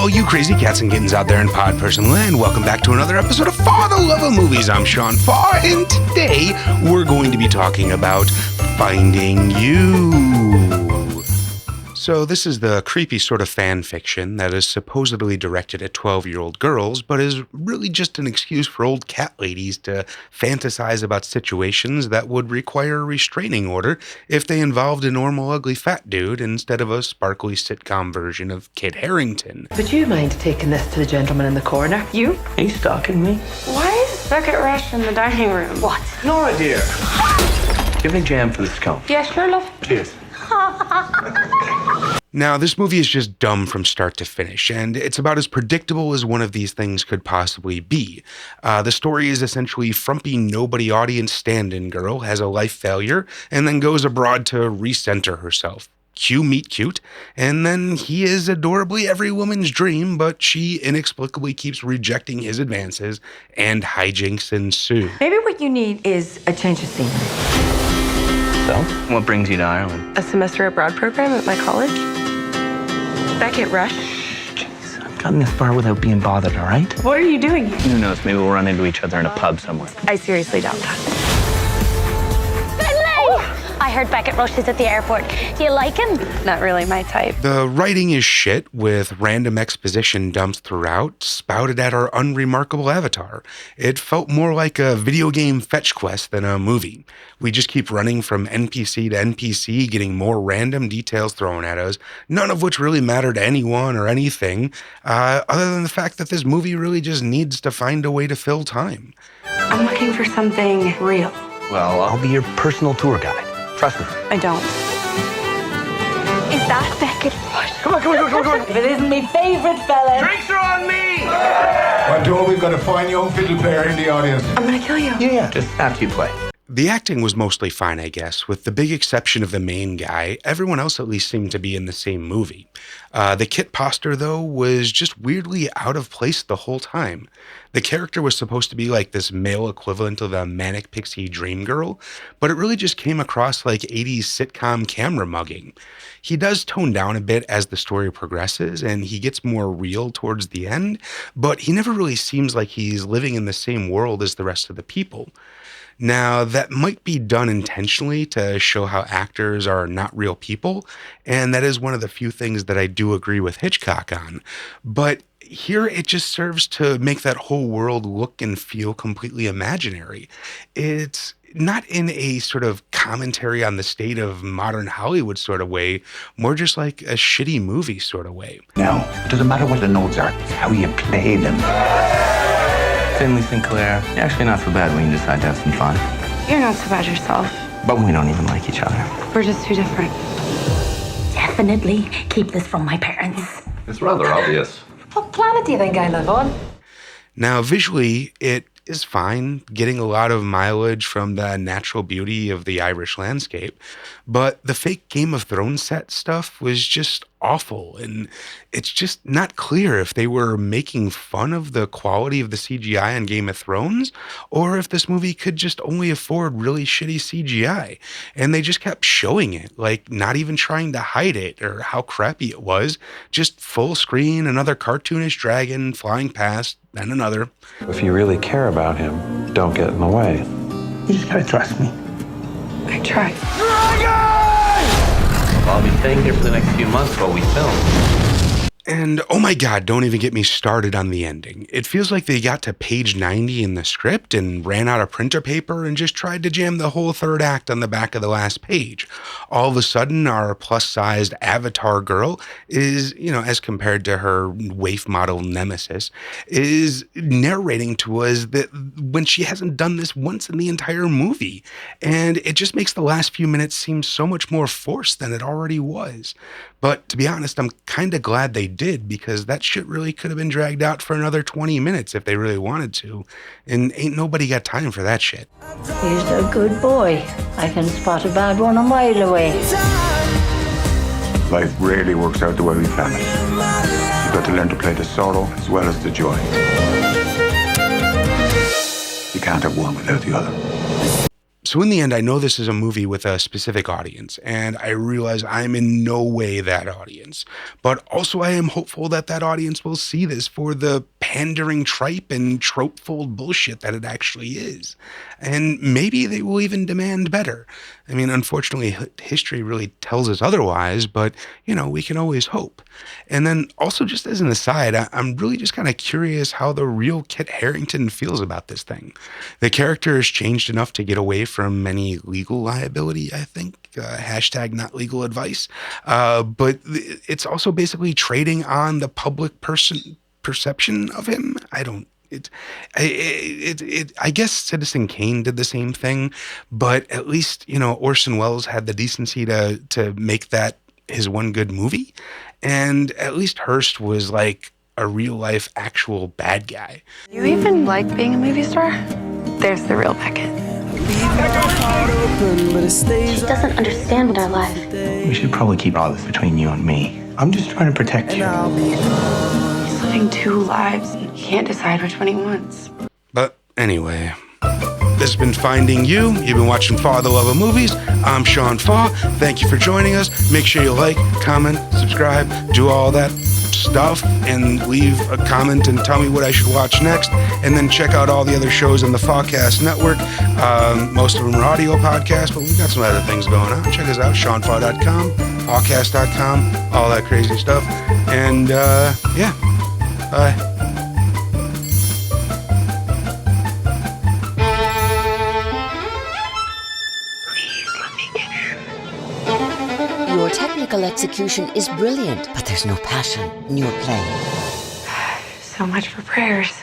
all you crazy cats and kittens out there in pod person land, welcome back to another episode of For the Love of Movies. I'm Sean Farr, and today we're going to be talking about Finding You. So this is the creepy sort of fan fiction that is supposedly directed at 12-year-old girls, but is really just an excuse for old cat ladies to fantasize about situations that would require a restraining order if they involved a normal ugly fat dude instead of a sparkly sitcom version of Kit Harington. Would you mind taking this to the gentleman in the corner? You? Are you stalking me? Why is Bucket Rush in the dining room? What? Nora, dear. Give me jam for the scone. Yeah, sure, love. Cheers. Now, this movie is just dumb from start to finish, and it's about as predictable as one of these things could possibly be. The story is essentially frumpy nobody audience stand-in girl has a life failure and then goes abroad to recenter herself. Cue meet cute, and then he is adorably every woman's dream, but she inexplicably keeps rejecting his advances, and hijinks ensue. Maybe what you need is a change of scenery. So, what brings you to Ireland? A semester abroad program at my college. Bucket Rush. Jeez, I've gotten this far without being bothered, all right? What are you doing here? Who knows, maybe we'll run into each other in a pub somewhere. I seriously doubt that. I heard Beckett Rush is at the airport. Do you like him? Not really my type. The writing is shit, with random exposition dumps throughout, spouted at our unremarkable avatar. It felt more like a video game fetch quest than a movie. We just keep running from NPC to NPC, getting more random details thrown at us, none of which really matter to anyone or anything, other than the fact that this movie really just needs to find a way to fill time. I'm looking for something real. Well, I'll be your personal tour guide. Trust me. I don't. Is that Beckett Rush? Come on. If it isn't my favorite fella. Drinks are on me! I'm told we've got a fine young fiddle player in the audience. I'm gonna kill you. Yeah, just after you play. The acting was mostly fine, I guess, with the big exception of the main guy. Everyone else at least seemed to be in the same movie. The Kit poster, though, was just weirdly out of place the whole time. The character was supposed to be like this male equivalent of the manic pixie dream girl, but it really just came across like 80s sitcom camera mugging. He does tone down a bit as the story progresses, and he gets more real towards the end, but he never really seems like he's living in the same world as the rest of the people. Now, that might be done intentionally to show how actors are not real people, and that is one of the few things that I do agree with Hitchcock on. But here it just serves to make that whole world look and feel completely imaginary. It's not in a sort of commentary on the state of modern Hollywood sort of way, more just like a shitty movie sort of way. Now, it doesn't matter what the notes are, it's how you play them. Finley Sinclair, you're actually not so bad when you decide to have some fun. You're not so bad yourself. But we don't even like each other. We're just too different. Definitely keep this from my parents. It's rather obvious. What planet do you think I live on? Now, visually, it is fine, getting a lot of mileage from the natural beauty of the Irish landscape, but the fake Game of Thrones set stuff was just awful, and it's just not clear if they were making fun of the quality of the CGI on Game of Thrones, or if this movie could just only afford really shitty CGI, and they just kept showing it, like not even trying to hide it or how crappy it was, just full screen, another cartoonish dragon flying past, then another. If you really care about him, don't get in the way. You just gotta trust me. I try. I'll be staying here for the next few months while we film. And oh my God, don't even get me started on the ending. It feels like they got to page 90 in the script and ran out of printer paper and just tried to jam the whole third act on the back of the last page. All of a sudden, our plus-sized avatar girl is, as compared to her waif model nemesis, is narrating to us that when she hasn't done this once in the entire movie. And it just makes the last few minutes seem so much more forced than it already was. But to be honest, I'm kind of glad they did, because that shit really could have been dragged out for another 20 minutes if they really wanted to. And ain't nobody got time for that shit. He's a good boy. I can spot a bad one a mile away. Life rarely works out the way we plan it. You've got to learn to play the sorrow as well as the joy. You can't have one without the other. So in the end, I know this is a movie with a specific audience, and I realize I'm in no way that audience. But also I am hopeful that that audience will see this for the pandering tripe and trope-full bullshit that it actually is. And maybe they will even demand better. I mean, unfortunately, history really tells us otherwise, but, we can always hope. And then also, just as an aside, I'm really just kind of curious how the real Kit Harington feels about this thing. The character has changed enough to get away from any legal liability, I think. Hashtag not legal advice. But it's also basically trading on the public perception of him. I guess Citizen Kane did the same thing, but at least, Orson Welles had the decency to make that his one good movie. And at least Hearst was like a real life actual bad guy. You even like being a movie star? There's the real Beckett. She doesn't understand our life. We should probably keep all this between you and me. I'm just trying to protect you. He's living two lives and he can't decide which one he wants. But anyway, this has been Finding You. You've been watching For the Love of Movies. I'm Sean Faw. Thank you for joining us. Make sure you like, comment, subscribe, do all that stuff, and leave a comment and tell me what I should watch next. And then check out all the other shows on the Fawcast Network. Most of them are audio podcasts, but we've got some other things going on. Check us out, SeanFaw.com, Fawcast.com, all that crazy stuff. And bye. Your technical execution is brilliant, but there's no passion in your play. So much for prayers.